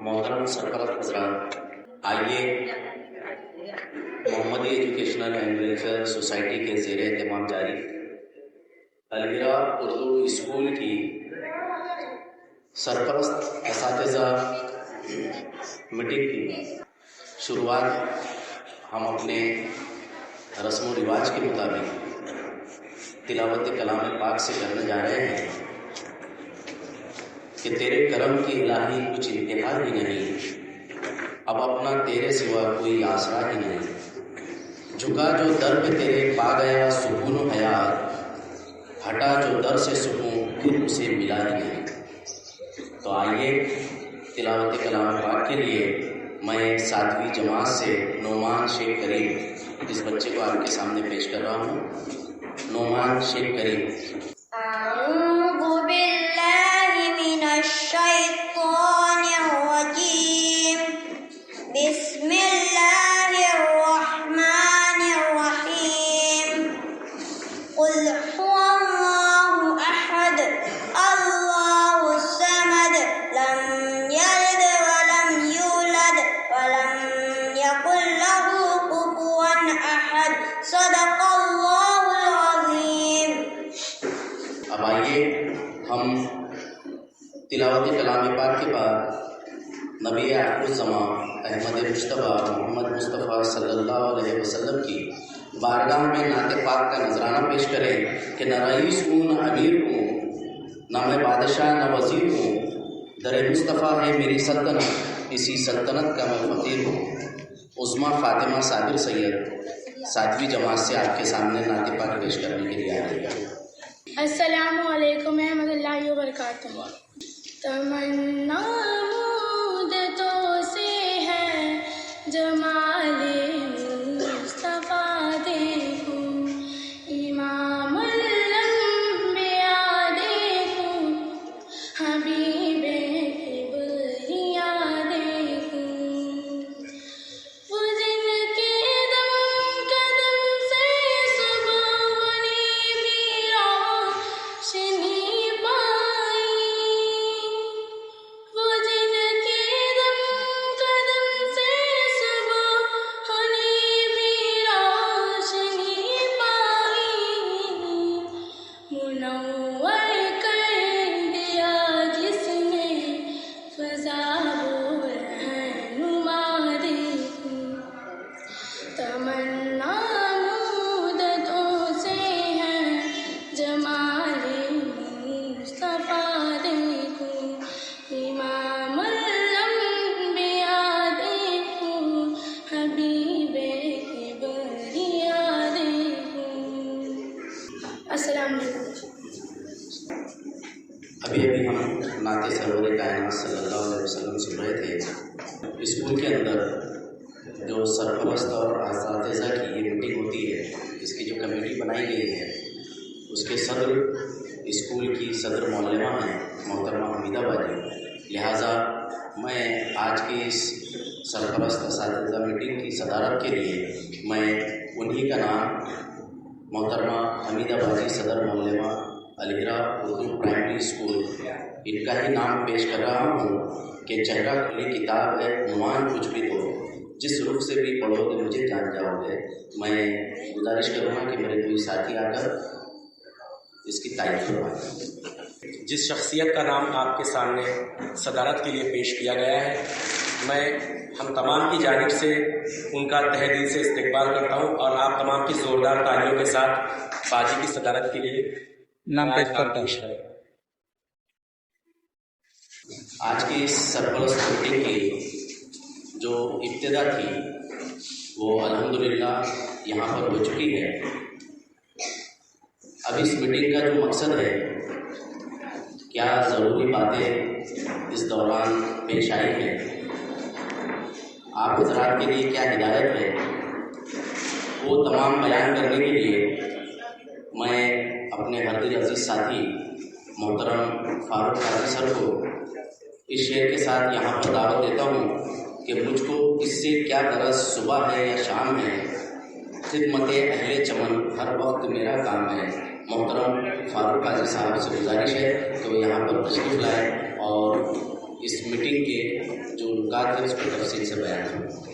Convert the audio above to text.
मोहतरम सरपरस्त हजरात, आइए मोहम्मदी एजुकेशनल एंड वेलफेयर सोसाइटी के ज़ेर एहतमाम जारी अलविरा उर्दू स्कूल की सरपरस्त असातिज़ा मीटिंग की शुरुआत हम अपने रस्म व रिवाज के मुताबिक तिलावत कलाम पाक से करने जा रहे हैं कि तेरे करम की इलाही कुछ इंतहा ही नहीं, अब अपना तेरे सिवा कोई आसरा ही नहीं। झुका जो दर पे तेरे पा गया सुकून हयात, हटा जो दर से सुकून फिर उसे मिला ही नहीं। तो आइए तिलावत कलाम पाक के लिए मैं 7वीं जमात से नोमान शेख करीम इस बच्चे को आपके सामने पेश कर रहा हूँ। नोमान शेख करीम। अब आइए हम तिलावत कलाम पाक के बाद नबी आखिरुज़्ज़मा अहमद मुश्तबा मोहम्मद मुस्तफ़ा सल्लल्लाहु अलैहि वसल्लम की बारगाह में नाते पाक का नजराना पेश करें कि न रईस हूँ न अमीर हूँ, न मैं बादशाह न वज़ीर हूँ, दर मुस्तफ़ा है मेरी सल्तनत, इसी सल्तनत का मैं फ़कीर हूँ। उस्मा फ़ातिमा साबिर सैयद 7वीं जमात से आपके सामने नाते पाक पेश करने के लिए आ रही है। अस्सलामु अलैकुम रहमतुल्लाहि व बरकातुहू। तमन्ना मुद्दतों से है जमाले मुस्तफा देखूं, इमामुल अंबिया देखूं, हबीबे किबरिया देखूं। वो जिनके दम कदम से सुबह होने भी रोशनी पाई, वो जिनके दम कदम से सुबह होने भी रोशनी पाई, मुनव्वर कर दिया जिसने फ़ज़ा वो रहनुमा देखूं। तमन्ना मुद्दतों से है जमाले मुस्तफा देखूं, इमामुल अंबिया देखूं, हबीबे किबरिया देखूं। अस्सलाम वालेकुम। अभी हम नाते सरवर कायनात सल्लल्लाहु अलैहि वसल्लम सुन रहे थे। स्कूल के अंदर जो सरपरस्त और असातिज़ा की ये मीटिंग होती है, इसकी जो कमेटी बनाई गई है उसके सदर स्कूल की सदर मौलमा हैं मोहतरमा हमीदा बाजी। लिहाजा मैं आज की इस सरपरस्त असातिज़ा मीटिंग की सदारत के लिए मैं उन्हीं का नाम मोहतरमा हमीदा बाजी सदर मौलमा अलविरा उर्दू प्राइमरी स्कूल, इनका ही नाम पेश कर रहा हूँ कि चेहरा खुली किताब है नुमान कुछ भी तो, जिस रुख से भी पढ़ोगे मुझे जान जाओगे। मैं गुजारिश करूँगा कि मेरे कोई साथी आकर इसकी तारीफ करवाएं। जिस शख्सियत का नाम आपके सामने सदारत के लिए पेश किया गया है, मैं हम तमाम की जानिब से उनका तहे दिल से इस्तकबाल करता हूँ और आप तमाम की ज़ोरदार तालियों के साथ बाजी की सदारत के लिए नाम पेश करता हूँ। आज की इस सरपरस्त मीटिंग की जो इब्तिदा थी वो अल्हम्दुलिल्लाह यहाँ पर हो चुकी है। अब इस मीटिंग का जो मकसद है, क्या ज़रूरी बातें इस दौरान पेश आई हैं, आप हज़रात के लिए क्या हिदायत है, वो तमाम बयान करने के लिए मैं अपने हरदिल अजीज़ साथी मोहतरम फारूक काजी सर को इस शेर के साथ यहाँ पर दावत देता हूँ कि मुझको इससे क्या गरज सुबह है या शाम है, खिदमत अहले चमन हर वक्त मेरा काम है। मोहतरम फारूक काजी साहब से गुजारिश है तो यहाँ पर तशरीफ़ लाएँ और इस मीटिंग के जो नकात है उसको तफसील से बयान करूँ।